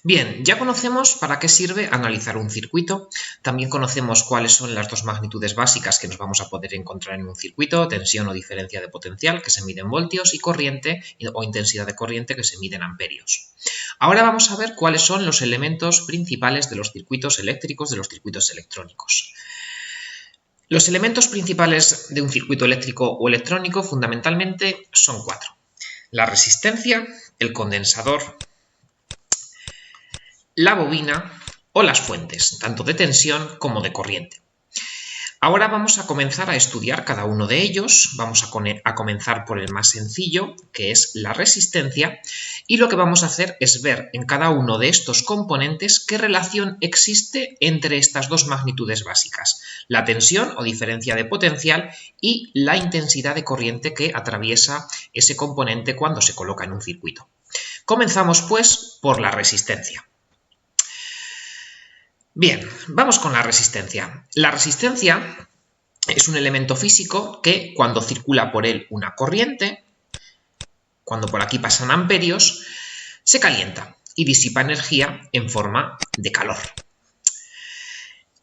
Bien, ya conocemos para qué sirve analizar un circuito, también conocemos cuáles son las dos magnitudes básicas que nos vamos a poder encontrar en un circuito, tensión o diferencia de potencial, que se mide en voltios, y corriente o intensidad de corriente, que se mide en amperios. Ahora vamos a ver cuáles son los elementos principales de los circuitos eléctricos, de los circuitos electrónicos. Los elementos principales de un circuito eléctrico o electrónico fundamentalmente son cuatro: la resistencia, el condensador, la bobina o las fuentes, tanto de tensión como de corriente. Ahora vamos a comenzar a estudiar cada uno de ellos. Vamos a comenzar por el más sencillo, que es la resistencia, y lo que vamos a hacer es ver en cada uno de estos componentes qué relación existe entre estas dos magnitudes básicas: la tensión o diferencia de potencial y la intensidad de corriente que atraviesa ese componente cuando se coloca en un circuito. Comenzamos pues por la resistencia. Bien, vamos con la resistencia. La resistencia es un elemento físico que, cuando circula por él una corriente, cuando por aquí pasan amperios, se calienta y disipa energía en forma de calor.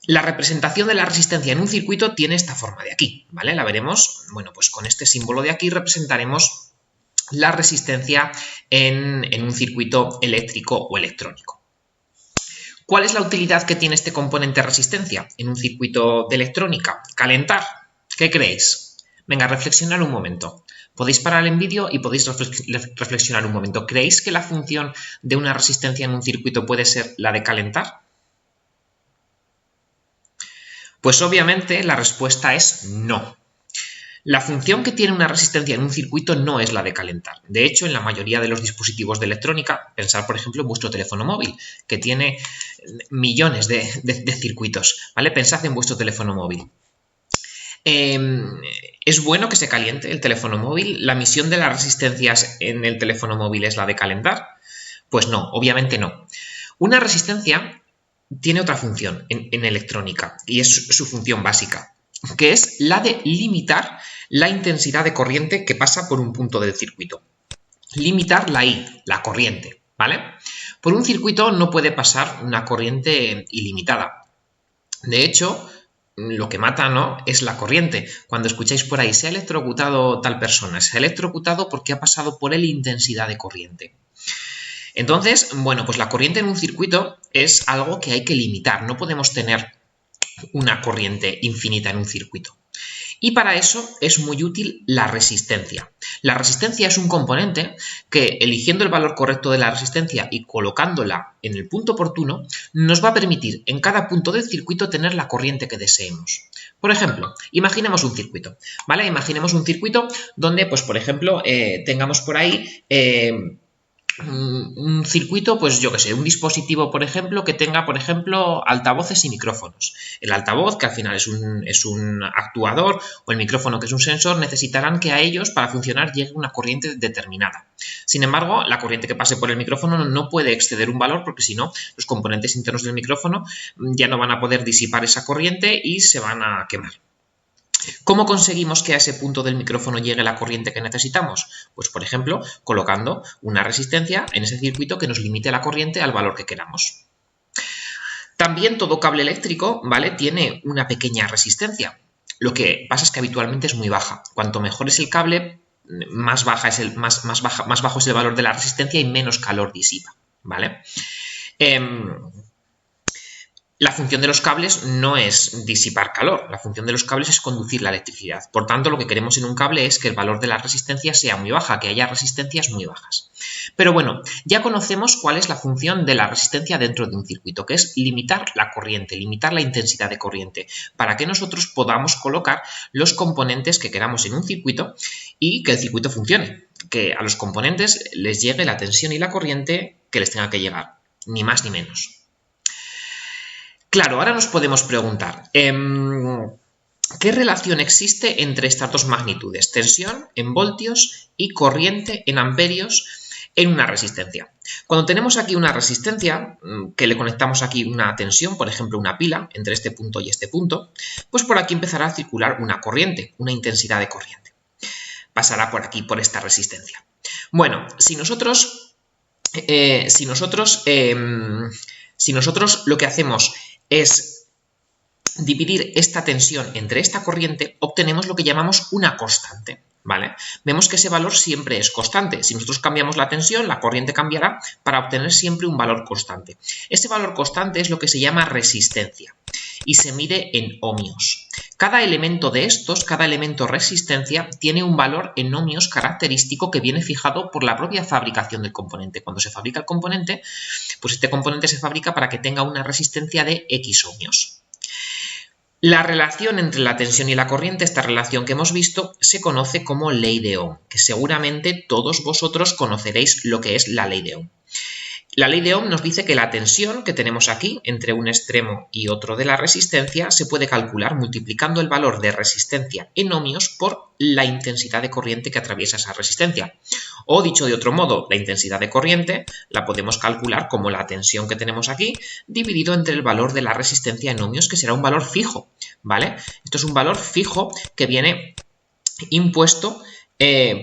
La representación de la resistencia en un circuito tiene esta forma de aquí, ¿vale? La veremos, bueno, pues con este símbolo de aquí representaremos la resistencia en un circuito eléctrico o electrónico. ¿Cuál es la utilidad que tiene este componente resistencia en un circuito de electrónica? Calentar. ¿Qué creéis? Venga, reflexionad un momento. Podéis parar el vídeo y podéis reflexionar un momento. ¿Creéis que la función de una resistencia en un circuito puede ser la de calentar? Pues obviamente la respuesta es no. La función que tiene una resistencia en un circuito no es la de calentar. De hecho, en la mayoría de los dispositivos de electrónica, pensad por ejemplo en vuestro teléfono móvil, que tiene millones de circuitos, ¿vale? Pensad en vuestro teléfono móvil. ¿Es bueno que se caliente el teléfono móvil? ¿La misión de las resistencias en el teléfono móvil es la de calentar? Pues no, obviamente no. Una resistencia tiene otra función en electrónica, y es su función básica, que es la de limitar la intensidad de corriente que pasa por un punto del circuito. Limitar la I, la corriente, ¿vale? Por un circuito no puede pasar una corriente ilimitada. De hecho, lo que mata, ¿no?, es la corriente. Cuando escucháis por ahí, se ha electrocutado tal persona, se ha electrocutado porque ha pasado por él intensidad de corriente. Entonces, bueno, pues la corriente en un circuito es algo que hay que limitar. No podemos tener una corriente infinita en un circuito. Y para eso es muy útil la resistencia. La resistencia es un componente que, eligiendo el valor correcto de la resistencia y colocándola en el punto oportuno, nos va a permitir en cada punto del circuito tener la corriente que deseemos. Por ejemplo, imaginemos un circuito, ¿vale? Imaginemos un circuito donde, pues por ejemplo, tengamos por ahí un circuito, pues yo que sé, un dispositivo, por ejemplo, que tenga, por ejemplo, altavoces y micrófonos. El altavoz, que al final es un actuador, o el micrófono, que es un sensor, necesitarán que a ellos, para funcionar, llegue una corriente determinada. Sin embargo, la corriente que pase por el micrófono no puede exceder un valor, porque si no, los componentes internos del micrófono ya no van a poder disipar esa corriente y se van a quemar. ¿Cómo conseguimos que a ese punto del micrófono llegue la corriente que necesitamos? Pues, por ejemplo, colocando una resistencia en ese circuito que nos limite la corriente al valor que queramos. También todo cable eléctrico, ¿vale?, tiene una pequeña resistencia. Lo que pasa es que habitualmente es muy baja. Cuanto mejor es el cable, más bajo es el valor de la resistencia y menos calor disipa, ¿vale? La función de los cables no es disipar calor, la función de los cables es conducir la electricidad. Por tanto, lo que queremos en un cable es que el valor de la resistencia sea muy baja, que haya resistencias muy bajas. Pero bueno, ya conocemos cuál es la función de la resistencia dentro de un circuito, que es limitar la corriente, limitar la intensidad de corriente, para que nosotros podamos colocar los componentes que queramos en un circuito y que el circuito funcione, que a los componentes les llegue la tensión y la corriente que les tenga que llegar, ni más ni menos. Claro, ahora nos podemos preguntar, ¿qué relación existe entre estas dos magnitudes, tensión en voltios y corriente en amperios, en una resistencia? Cuando tenemos aquí una resistencia, que le conectamos aquí una tensión, por ejemplo una pila, entre este punto y este punto, pues por aquí empezará a circular una corriente, una intensidad de corriente. Pasará por aquí, por esta resistencia. Bueno, si nosotros si nosotros lo que hacemos es dividir esta tensión entre esta corriente, obtenemos lo que llamamos una constante, ¿vale? Vemos que ese valor siempre es constante. Si nosotros cambiamos la tensión, la corriente cambiará para obtener siempre un valor constante. Ese valor constante es lo que se llama resistencia y se mide en ohmios. Cada elemento de estos, cada elemento resistencia, tiene un valor en ohmios característico que viene fijado por la propia fabricación del componente. Cuando se fabrica el componente, pues este componente se fabrica para que tenga una resistencia de X ohmios. La relación entre la tensión y la corriente, esta relación que hemos visto, se conoce como ley de Ohm, que seguramente todos vosotros conoceréis lo que es la ley de Ohm. La ley de Ohm nos dice que la tensión que tenemos aquí entre un extremo y otro de la resistencia se puede calcular multiplicando el valor de resistencia en ohmios por la intensidad de corriente que atraviesa esa resistencia. O dicho de otro modo, la intensidad de corriente la podemos calcular como la tensión que tenemos aquí dividido entre el valor de la resistencia en ohmios, que será un valor fijo, ¿vale? Esto es un valor fijo que viene impuesto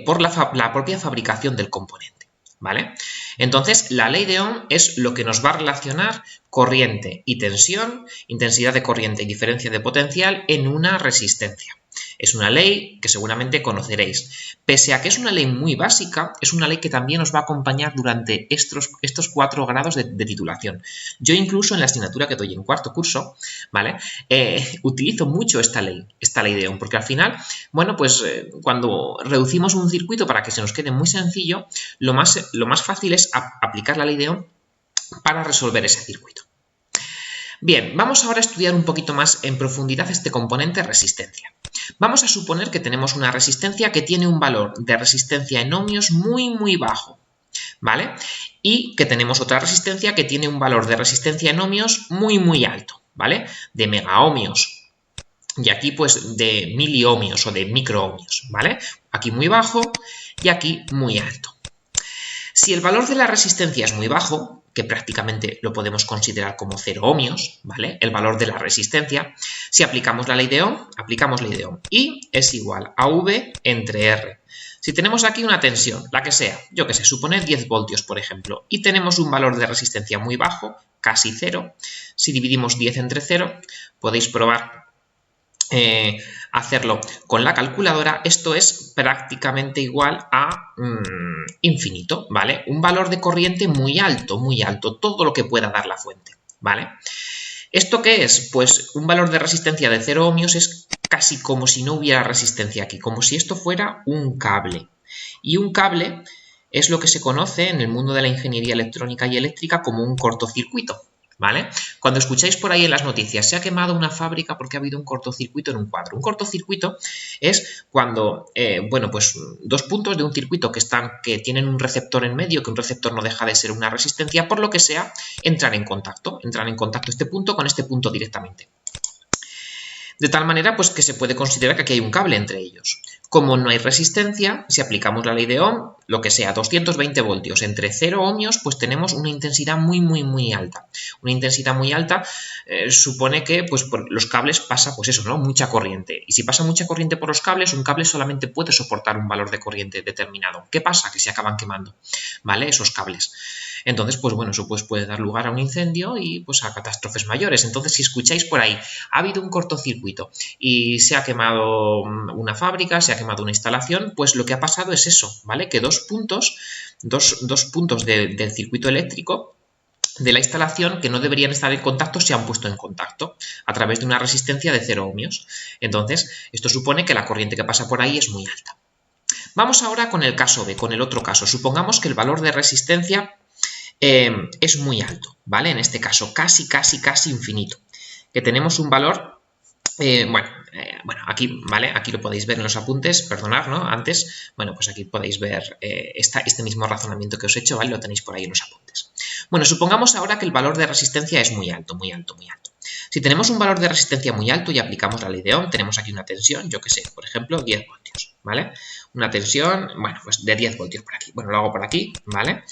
por la propia fabricación del componente. ¿Vale? Entonces, la ley de Ohm es lo que nos va a relacionar corriente y tensión, intensidad de corriente y diferencia de potencial en una resistencia. Es una ley que seguramente conoceréis. Pese a que es una ley muy básica, es una ley que también os va a acompañar durante estos 4 grados de titulación. Yo incluso en la asignatura que doy en cuarto curso, ¿vale? Utilizo mucho esta ley de Ohm, porque al final, bueno, pues cuando reducimos un circuito para que se nos quede muy sencillo, lo más fácil es aplicar la ley de Ohm para resolver ese circuito. Bien, vamos ahora a estudiar un poquito más en profundidad este componente resistencia. Vamos a suponer que tenemos una resistencia que tiene un valor de resistencia en ohmios muy bajo, ¿vale? Y que tenemos otra resistencia que tiene un valor de resistencia en ohmios muy alto, ¿vale? De megaohmios. Y aquí pues de miliohmios o de microohmios, ¿vale? Aquí muy bajo y aquí muy alto. Si el valor de la resistencia es muy bajo, que prácticamente lo podemos considerar como 0 ohmios, ¿vale? El valor de la resistencia, si aplicamos la ley de Ohm, aplicamos ley de Ohm. I es igual a V entre R. Si tenemos aquí una tensión, la que sea, yo que sé, suponer 10 voltios, por ejemplo, y tenemos un valor de resistencia muy bajo, casi 0, si dividimos 10 entre 0, podéis probar hacerlo con la calculadora. Esto es prácticamente igual a infinito, ¿vale? Un valor de corriente muy alto, todo lo que pueda dar la fuente, ¿vale? ¿Esto qué es? Pues un valor de resistencia de 0 ohmios es casi como si no hubiera resistencia aquí, como si esto fuera un cable. Y un cable es lo que se conoce en el mundo de la ingeniería electrónica y eléctrica como un cortocircuito, ¿vale? Cuando escucháis por ahí en las noticias, se ha quemado una fábrica porque ha habido un cortocircuito en un cuadro. Un cortocircuito es cuando, bueno, pues 2 puntos de un circuito que tienen un receptor en medio, que un receptor no deja de ser una resistencia, por lo que sea, entran en contacto este punto con este punto directamente. De tal manera pues que se puede considerar que aquí hay un cable entre ellos. Como no hay resistencia, si aplicamos la ley de Ohm, lo que sea, 220 voltios entre 0 ohmios, pues tenemos una intensidad muy alta. Una intensidad muy alta supone que pues, por los cables pasa pues eso, ¿no? Mucha corriente. Y si pasa mucha corriente por los cables, un cable solamente puede soportar un valor de corriente determinado. ¿Qué pasa? Que se acaban quemando, ¿vale? Esos cables. Entonces, pues bueno, eso pues puede dar lugar a un incendio y pues a catástrofes mayores. Entonces, si escucháis por ahí, ha habido un cortocircuito y se ha quemado una fábrica, se ha quemado una instalación, pues lo que ha pasado es eso, ¿vale? Que dos puntos del circuito eléctrico de la instalación que no deberían estar en contacto se han puesto en contacto a través de una resistencia de 0 ohmios. Entonces, esto supone que la corriente que pasa por ahí es muy alta. Vamos ahora con el caso B, con el otro caso. Supongamos que el valor de resistencia es muy alto, ¿vale? En este caso, casi infinito. Que tenemos un valor, bueno, aquí, ¿vale? Aquí lo podéis ver en los apuntes, perdonad, ¿no? Antes, bueno, pues aquí podéis ver este mismo razonamiento que os he hecho, ¿vale? Lo tenéis por ahí en los apuntes. Bueno, supongamos ahora que el valor de resistencia es muy alto. Si tenemos un valor de resistencia muy alto y aplicamos la ley de Ohm, tenemos aquí una tensión, yo que sé, por ejemplo, 10 voltios, ¿vale? Una tensión, bueno, pues de 10 voltios por aquí. Bueno, lo hago por aquí, ¿vale?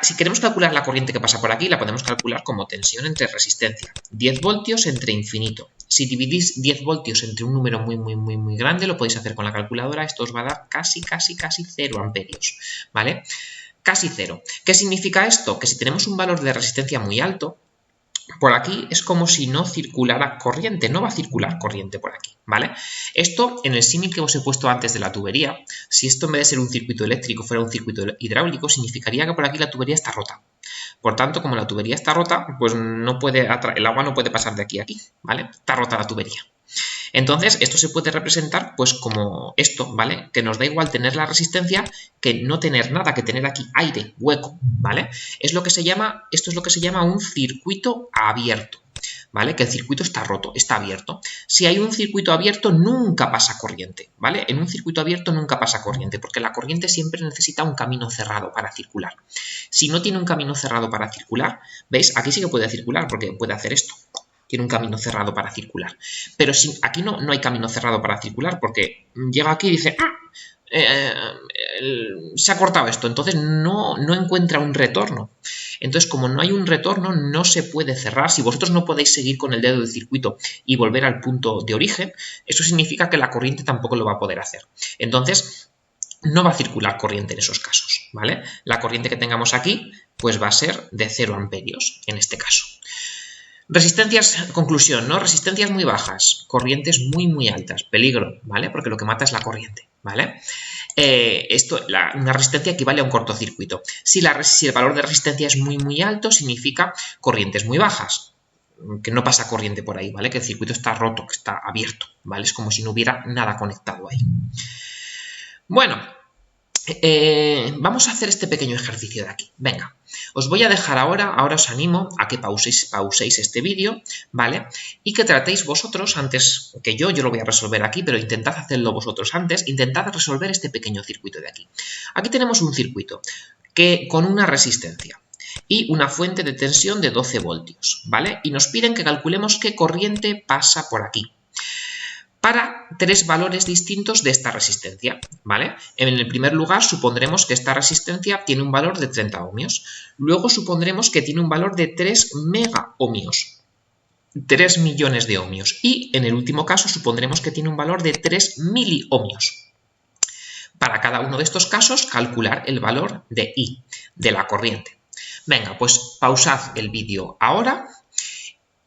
Si queremos calcular la corriente que pasa por aquí, la podemos calcular como tensión entre resistencia. 10 voltios entre infinito. Si dividís 10 voltios entre un número muy grande, lo podéis hacer con la calculadora. Esto os va a dar casi 0 amperios, ¿vale? casi cero. ¿Qué significa esto? Que si tenemos un valor de resistencia muy alto, por aquí es como si no circulara corriente, no va a circular corriente por aquí, ¿vale? Esto, en el símil que os he puesto antes de la tubería, si esto en vez de ser un circuito eléctrico fuera un circuito hidráulico, significaría que por aquí la tubería está rota. Por tanto, como la tubería está rota, pues el agua no puede pasar de aquí a aquí, ¿vale? Está rota la tubería. Entonces, esto se puede representar pues como esto, ¿vale? Que nos da igual tener la resistencia que no tener nada, que tener aquí aire, hueco, ¿vale? Esto es lo que se llama un circuito abierto, ¿vale? Que el circuito está roto, está abierto. Si hay un circuito abierto, nunca pasa corriente, ¿vale? En un circuito abierto nunca pasa corriente, porque la corriente siempre necesita un camino cerrado para circular. Si no tiene un camino cerrado para circular, ¿veis? Aquí sí que puede circular, porque puede hacer esto. Tiene un camino cerrado para circular. Pero aquí no hay camino cerrado para circular, porque llega aquí y dice, se ha cortado esto, entonces no encuentra un retorno. Entonces, como no hay un retorno, no se puede cerrar. Si vosotros no podéis seguir con el dedo del circuito y volver al punto de origen, eso significa que la corriente tampoco lo va a poder hacer. Entonces, no va a circular corriente en esos casos, ¿vale? La corriente que tengamos aquí, pues va a ser de 0 amperios, en este caso. Resistencias, conclusión, ¿no? Resistencias muy bajas, corrientes muy altas, peligro, ¿vale? Porque lo que mata es la corriente, ¿vale? Una resistencia equivale a un cortocircuito. Si el valor de resistencia es muy alto, significa corrientes muy bajas, que no pasa corriente por ahí, ¿vale? Que el circuito está roto, que está abierto, ¿vale? Es como si no hubiera nada conectado ahí. Bueno, vamos a hacer este pequeño ejercicio de aquí. Venga, os voy a dejar ahora os animo a que pauséis este vídeo, ¿vale? Y que tratéis vosotros antes que yo lo voy a resolver aquí, pero intentad hacerlo vosotros antes, intentad resolver este pequeño circuito de aquí. Aquí tenemos un circuito con una resistencia y una fuente de tensión de 12 voltios, ¿vale? Y nos piden que calculemos qué corriente pasa por aquí para 3 valores distintos de esta resistencia, ¿vale? En el primer lugar supondremos que esta resistencia tiene un valor de 30 ohmios. Luego supondremos que tiene un valor de 3 megaohmios, 3 millones de ohmios. Y en el último caso supondremos que tiene un valor de 3 miliohmios. Para cada uno de estos casos calcular el valor de I, de la corriente. Venga, pues pausad el vídeo ahora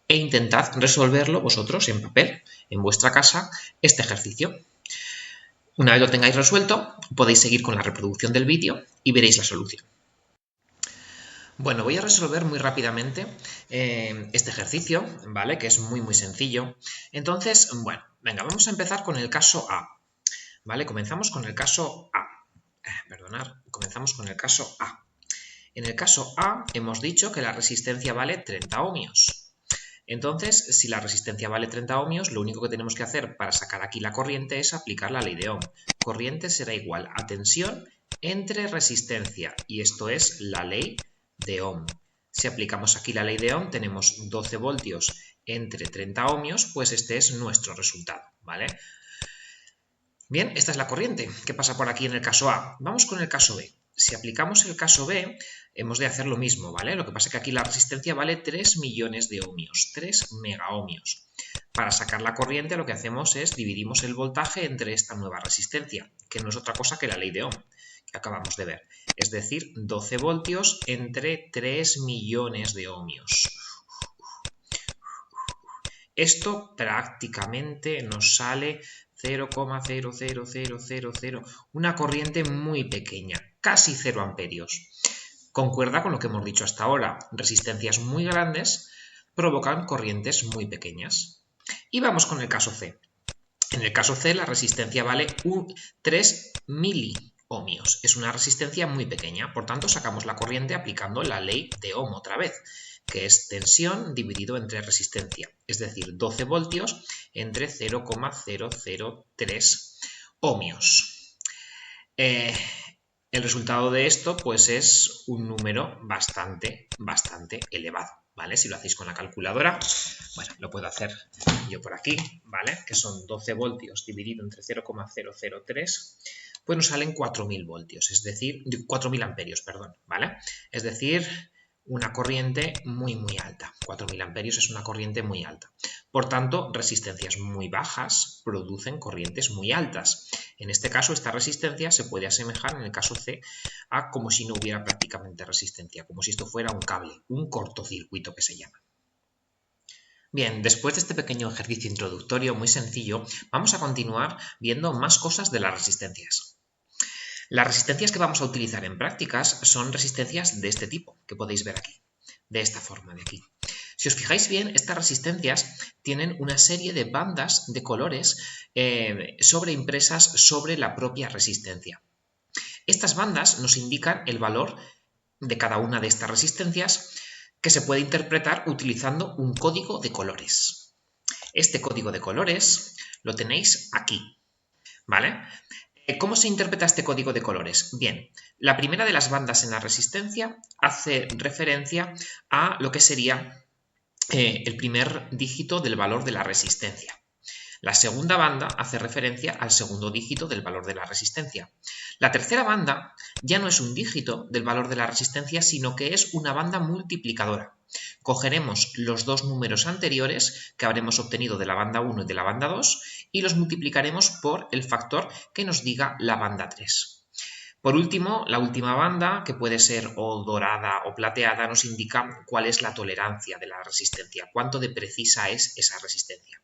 e intentad resolverlo vosotros en papel, en vuestra casa, este ejercicio. Una vez lo tengáis resuelto, podéis seguir con la reproducción del vídeo y veréis la solución. Bueno, voy a resolver muy rápidamente este ejercicio, ¿vale? Que es muy sencillo. Entonces, bueno, venga, vamos a empezar con el caso A, ¿vale? Comenzamos con el caso A. Comenzamos con el caso A. En el caso A hemos dicho que la resistencia vale 30 ohmios. Entonces, si la resistencia vale 30 ohmios, lo único que tenemos que hacer para sacar aquí la corriente es aplicar la ley de Ohm. Corriente será igual a tensión entre resistencia, y esto es la ley de Ohm. Si aplicamos aquí la ley de Ohm, tenemos 12 voltios entre 30 ohmios, pues este es nuestro resultado, ¿vale? Bien, esta es la corriente que pasa por aquí en el caso A. Vamos con el caso B. Si aplicamos el caso B, hemos de hacer lo mismo, ¿vale? Lo que pasa es que aquí la resistencia vale 3 millones de ohmios, 3 megaohmios. Para sacar la corriente lo que hacemos es dividimos el voltaje entre esta nueva resistencia, que no es otra cosa que la ley de Ohm, que acabamos de ver. Es decir, 12 voltios entre 3 millones de ohmios. Esto prácticamente nos sale 0,00000, una corriente muy pequeña, casi 0 amperios. Concuerda con lo que hemos dicho hasta ahora, resistencias muy grandes provocan corrientes muy pequeñas. Y vamos con el caso C. En el caso C la resistencia vale 3 miliohmios, es una resistencia muy pequeña, por tanto sacamos la corriente aplicando la ley de Ohm otra vez, que es tensión dividido entre resistencia, es decir, 12 voltios entre 0,003 ohmios. El resultado de esto pues es un número bastante elevado, ¿vale? Si lo hacéis con la calculadora, bueno, lo puedo hacer yo por aquí, ¿vale? Que son 12 voltios dividido entre 0,003, pues nos salen 4.000 voltios, es decir, 4.000 amperios, perdón, ¿vale? Es decir, una corriente muy alta. 4.000 amperios es una corriente muy alta. Por tanto, resistencias muy bajas producen corrientes muy altas. En este caso, esta resistencia se puede asemejar, en el caso C, a como si no hubiera prácticamente resistencia, como si esto fuera un cable, un cortocircuito que se llama. Bien, después de este pequeño ejercicio introductorio muy sencillo, vamos a continuar viendo más cosas de las resistencias. Las resistencias que vamos a utilizar en prácticas son resistencias de este tipo, que podéis ver aquí, de esta forma de aquí. Si os fijáis bien, estas resistencias tienen una serie de bandas de colores sobreimpresas sobre la propia resistencia. Estas bandas nos indican el valor de cada una de estas resistencias, que se puede interpretar utilizando un código de colores. Este código de colores lo tenéis aquí, ¿vale? ¿Cómo se interpreta este código de colores? Bien, la primera de las bandas en la resistencia hace referencia a lo que sería el primer dígito del valor de la resistencia. La segunda banda hace referencia al segundo dígito del valor de la resistencia. La tercera banda ya no es un dígito del valor de la resistencia, sino que es una banda multiplicadora. Cogeremos los dos números anteriores que habremos obtenido de la banda 1 y de la banda 2 y los multiplicaremos por el factor que nos diga la banda 3. Por último, la última banda, que puede ser o dorada o plateada, nos indica cuál es la tolerancia de la resistencia, cuánto de precisa es esa resistencia.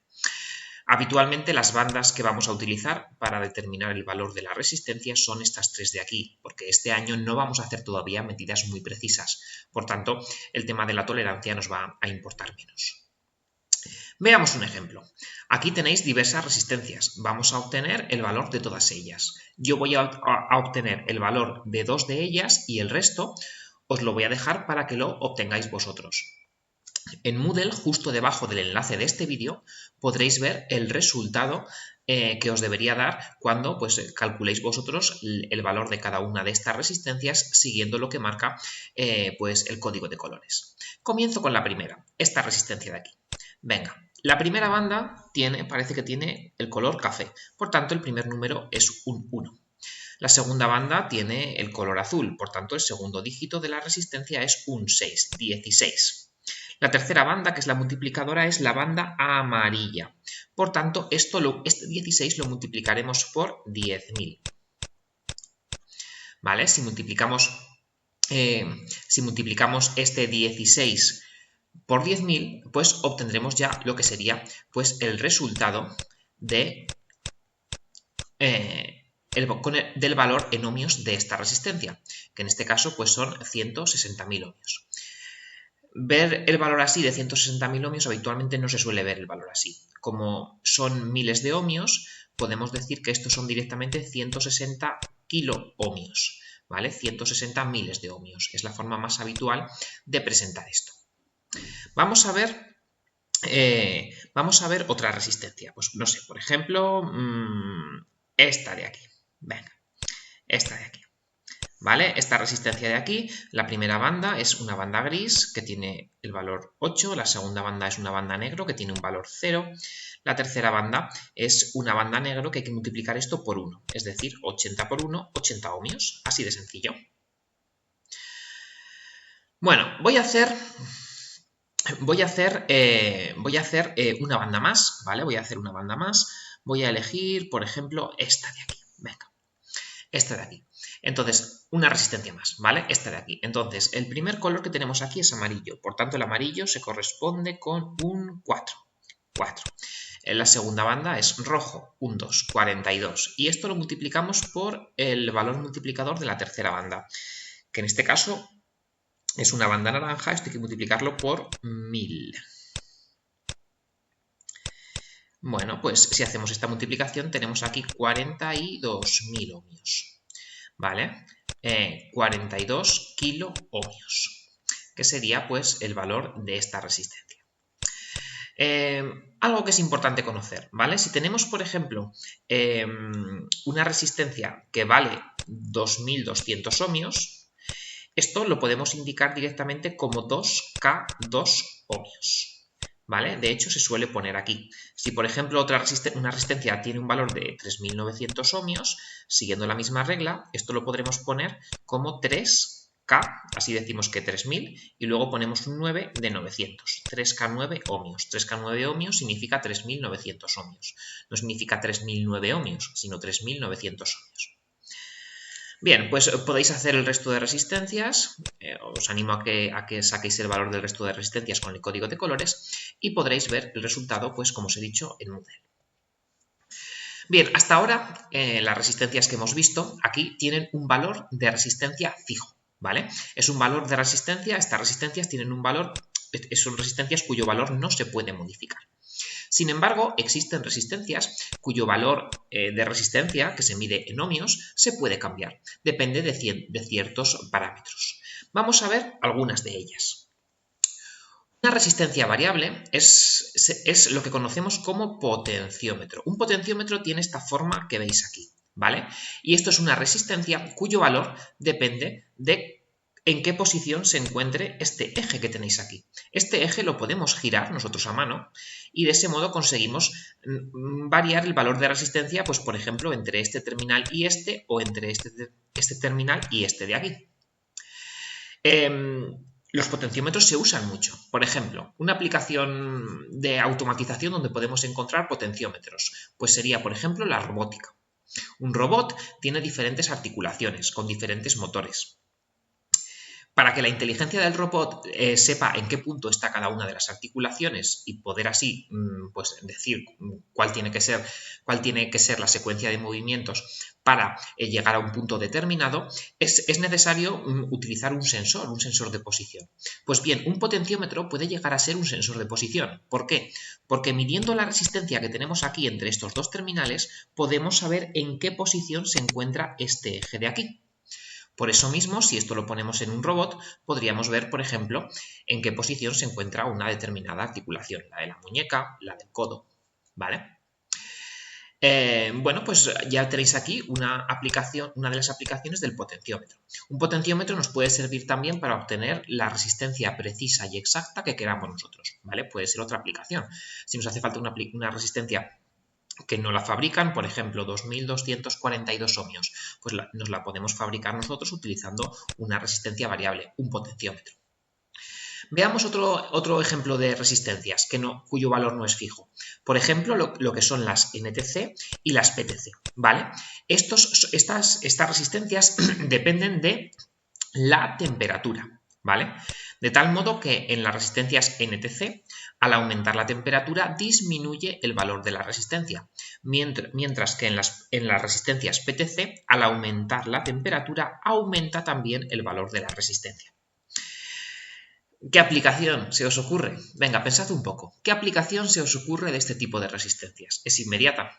Habitualmente las bandas que vamos a utilizar para determinar el valor de la resistencia son estas tres de aquí, porque este año no vamos a hacer todavía medidas muy precisas. Por tanto, el tema de la tolerancia nos va a importar menos. Veamos un ejemplo. Aquí tenéis diversas resistencias. Vamos a obtener el valor de todas ellas. Yo voy a obtener el valor de dos de ellas y el resto os lo voy a dejar para que lo obtengáis vosotros. En Moodle, justo debajo del enlace de este vídeo, podréis ver el resultado que os debería dar cuando calculéis vosotros el valor de cada una de estas resistencias siguiendo lo que marca el código de colores. Comienzo con la primera, esta resistencia de aquí. Venga, la primera banda parece que tiene el color café, por tanto el primer número es un 1. La segunda banda tiene el color azul, por tanto el segundo dígito de la resistencia es un 6, 16. La tercera banda, que es la multiplicadora, es la banda amarilla. Por tanto, este 16 lo multiplicaremos por 10.000. ¿Vale? Si multiplicamos este 16 por 10.000, pues obtendremos ya lo que sería el resultado del valor en ohmios de esta resistencia, que en este caso son 160.000 ohmios. Ver el valor así de 160.000 ohmios habitualmente no se suele ver el valor así. Como son miles de ohmios, podemos decir que estos son directamente 160 kiloohmios, ¿vale? 160 miles de ohmios. Es la forma más habitual de presentar esto. Vamos a ver otra resistencia. Pues no sé, por ejemplo, esta de aquí. Venga, esta de aquí. ¿Vale? Esta resistencia de aquí, la primera banda es una banda gris que tiene el valor 8, la segunda banda es una banda negro que tiene un valor 0, la tercera banda es una banda negro que hay que multiplicar esto por 1, es decir, 80 por 1, 80 ohmios, así de sencillo. Bueno, voy a hacer una banda más, ¿vale? Voy a hacer una banda más, voy a elegir, por ejemplo, esta de aquí, venga, esta de aquí. Entonces, una resistencia más, ¿vale? Esta de aquí. Entonces, el primer color que tenemos aquí es amarillo. Por tanto, el amarillo se corresponde con un 4. 4. La segunda banda es rojo, un 2, 42. Y esto lo multiplicamos por el valor multiplicador de la tercera banda, que en este caso es una banda naranja. Esto hay que multiplicarlo por 1000. Bueno, pues si hacemos esta multiplicación tenemos aquí 42.000 ohmios. ¿Vale? 42 kiloohmios, que sería el valor de esta resistencia. Algo que es importante conocer, ¿vale? Si tenemos, por ejemplo, una resistencia que vale 2.200 ohmios, esto lo podemos indicar directamente como 2K2 ohmios. ¿Vale? De hecho, se suele poner aquí. Si, por ejemplo, una resistencia tiene un valor de 3.900 ohmios, siguiendo la misma regla, esto lo podremos poner como 3K K, así decimos que 3000, y luego ponemos un 9 de 900, 3K9 ohmios. 3K9 ohmios significa 3900 ohmios. No significa 3009 ohmios, sino 3900 ohmios. Bien, pues podéis hacer el resto de resistencias, os animo a que saquéis el valor del resto de resistencias con el código de colores y podréis ver el resultado, pues como os he dicho, en Moodle. Bien, hasta ahora las resistencias que hemos visto aquí tienen un valor de resistencia fijo, ¿vale? Es un valor de resistencia, estas resistencias tienen un valor, son resistencias cuyo valor no se puede modificar. Sin embargo, existen resistencias cuyo valor de resistencia, que se mide en ohmios, se puede cambiar. Depende de ciertos parámetros. Vamos a ver algunas de ellas. Una resistencia variable es lo que conocemos como potenciómetro. Un potenciómetro tiene esta forma que veis aquí, ¿vale? Y esto es una resistencia cuyo valor depende de en qué posición se encuentre este eje que tenéis aquí. Este eje lo podemos girar nosotros a mano y de ese modo conseguimos variar el valor de resistencia, pues por ejemplo, entre este terminal y este, o entre este terminal y este de aquí. Los potenciómetros se usan mucho. Por ejemplo, una aplicación de automatización donde podemos encontrar potenciómetros, pues sería, por ejemplo, la robótica. Un robot tiene diferentes articulaciones con diferentes motores. Para que la inteligencia del robot sepa en qué punto está cada una de las articulaciones y poder así pues, decir cuál tiene que ser la secuencia de movimientos para llegar a un punto determinado, es necesario utilizar un sensor de posición. Pues bien, un potenciómetro puede llegar a ser un sensor de posición. ¿Por qué? Porque midiendo la resistencia que tenemos aquí entre estos dos terminales, podemos saber en qué posición se encuentra este eje de aquí. Por eso mismo, si esto lo ponemos en un robot, podríamos ver, por ejemplo, en qué posición se encuentra una determinada articulación, la de la muñeca, la del codo, ¿vale? Bueno, pues ya tenéis aquí una de las aplicaciones del potenciómetro. Un potenciómetro nos puede servir también para obtener la resistencia precisa y exacta que queramos nosotros, ¿vale? Puede ser otra aplicación. Si nos hace falta una resistencia que no la fabrican, por ejemplo, 2242 ohmios, pues nos la podemos fabricar nosotros utilizando una resistencia variable, un potenciómetro. Veamos otro ejemplo de resistencias cuyo valor no es fijo. Por ejemplo, lo que son las NTC y las PTC, ¿vale? Estas resistencias dependen de la temperatura, ¿vale? De tal modo que en las resistencias NTC, al aumentar la temperatura, disminuye el valor de la resistencia, mientras que en las resistencias PTC, al aumentar la temperatura, aumenta también el valor de la resistencia. ¿Qué aplicación se os ocurre? Venga, pensad un poco. ¿Qué aplicación se os ocurre de este tipo de resistencias? ¿Es inmediata?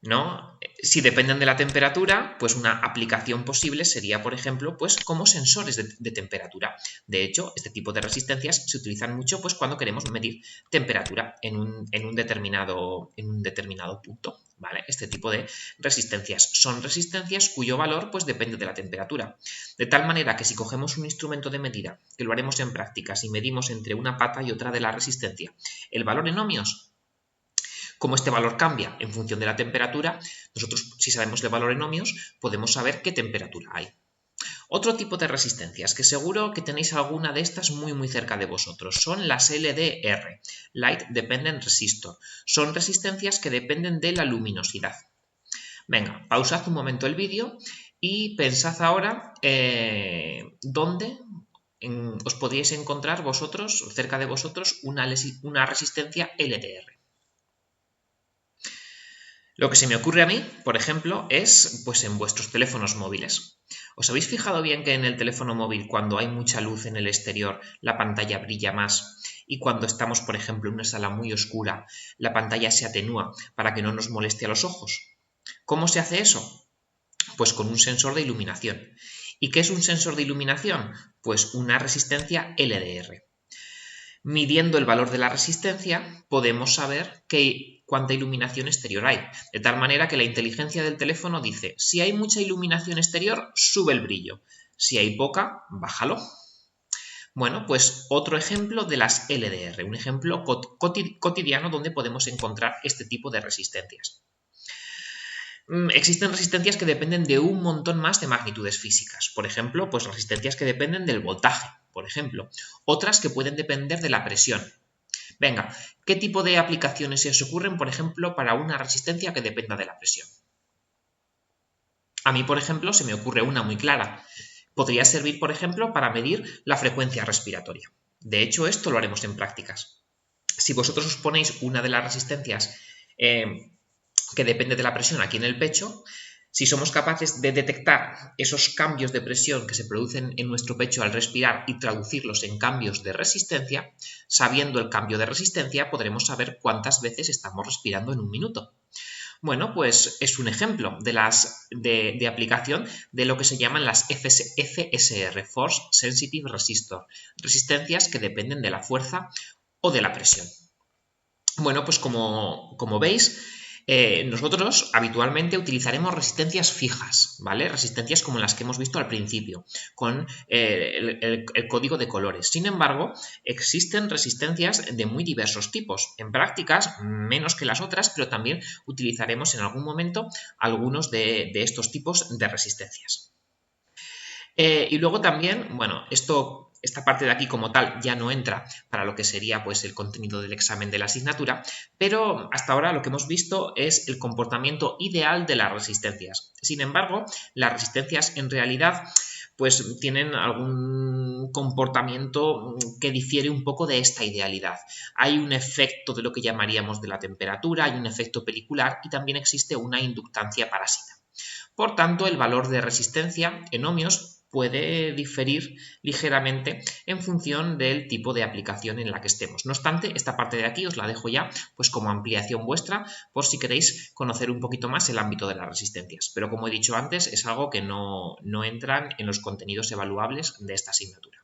¿No? Si dependen de la temperatura, pues una aplicación posible sería, por ejemplo, pues como sensores de temperatura. De hecho, este tipo de resistencias se utilizan mucho pues cuando queremos medir temperatura en un determinado punto, ¿vale? Este tipo de resistencias son resistencias cuyo valor pues depende de la temperatura. De tal manera que si cogemos un instrumento de medida, que lo haremos en prácticas y medimos entre una pata y otra de la resistencia, el valor en ohmios, como este valor cambia en función de la temperatura, nosotros, si sabemos el valor en ohmios, podemos saber qué temperatura hay. Otro tipo de resistencias, que seguro que tenéis alguna de estas muy cerca de vosotros, son las LDR, Light Dependent Resistor. Son resistencias que dependen de la luminosidad. Venga, pausad un momento el vídeo y pensad ahora dónde os podríais encontrar vosotros, cerca de vosotros, una resistencia LDR. Lo que se me ocurre a mí, por ejemplo, es pues en vuestros teléfonos móviles. ¿Os habéis fijado bien que en el teléfono móvil, cuando hay mucha luz en el exterior, la pantalla brilla más? Y cuando estamos, por ejemplo, en una sala muy oscura, la pantalla se atenúa para que no nos moleste a los ojos. ¿Cómo se hace eso? Pues con un sensor de iluminación. ¿Y qué es un sensor de iluminación? Pues una resistencia LDR. Midiendo el valor de la resistencia, podemos saber cuánta iluminación exterior hay, de tal manera que la inteligencia del teléfono dice, si hay mucha iluminación exterior, sube el brillo, si hay poca, bájalo. Bueno, pues otro ejemplo de las LDR, un ejemplo cotidiano donde podemos encontrar este tipo de resistencias. Existen resistencias que dependen de un montón más de magnitudes físicas. Por ejemplo, pues resistencias que dependen del voltaje, por ejemplo. Otras que pueden depender de la presión. Venga, ¿qué tipo de aplicaciones se os ocurren, por ejemplo, para una resistencia que dependa de la presión? A mí, por ejemplo, se me ocurre una muy clara. Podría servir, por ejemplo, para medir la frecuencia respiratoria. De hecho, esto lo haremos en prácticas. Si vosotros os ponéis una de las resistencias que depende de la presión aquí en el pecho, si somos capaces de detectar esos cambios de presión que se producen en nuestro pecho al respirar y traducirlos en cambios de resistencia, sabiendo el cambio de resistencia podremos saber cuántas veces estamos respirando en un minuto. Bueno, pues es un ejemplo de aplicación de lo que se llaman las FSR, Force Sensitive Resistor, resistencias que dependen de la fuerza o de la presión. Bueno, pues como veis, nosotros habitualmente utilizaremos resistencias fijas, ¿vale? Resistencias como las que hemos visto al principio, con el código de colores. Sin embargo, existen resistencias de muy diversos tipos. En prácticas, menos que las otras, pero también utilizaremos en algún momento algunos de estos tipos de resistencias. Y luego también, bueno, esta parte de aquí como tal ya no entra para lo que sería pues el contenido del examen de la asignatura, pero hasta ahora lo que hemos visto es el comportamiento ideal de las resistencias. Sin embargo, las resistencias en realidad pues tienen algún comportamiento que difiere un poco de esta idealidad. Hay un efecto de lo que llamaríamos de la temperatura, hay un efecto pelicular y también existe una inductancia parásita. Por tanto, el valor de resistencia en ohmios puede diferir ligeramente en función del tipo de aplicación en la que estemos. No obstante, esta parte de aquí os la dejo ya pues como ampliación vuestra por si queréis conocer un poquito más el ámbito de las resistencias. Pero como he dicho antes, es algo que no entran en los contenidos evaluables de esta asignatura.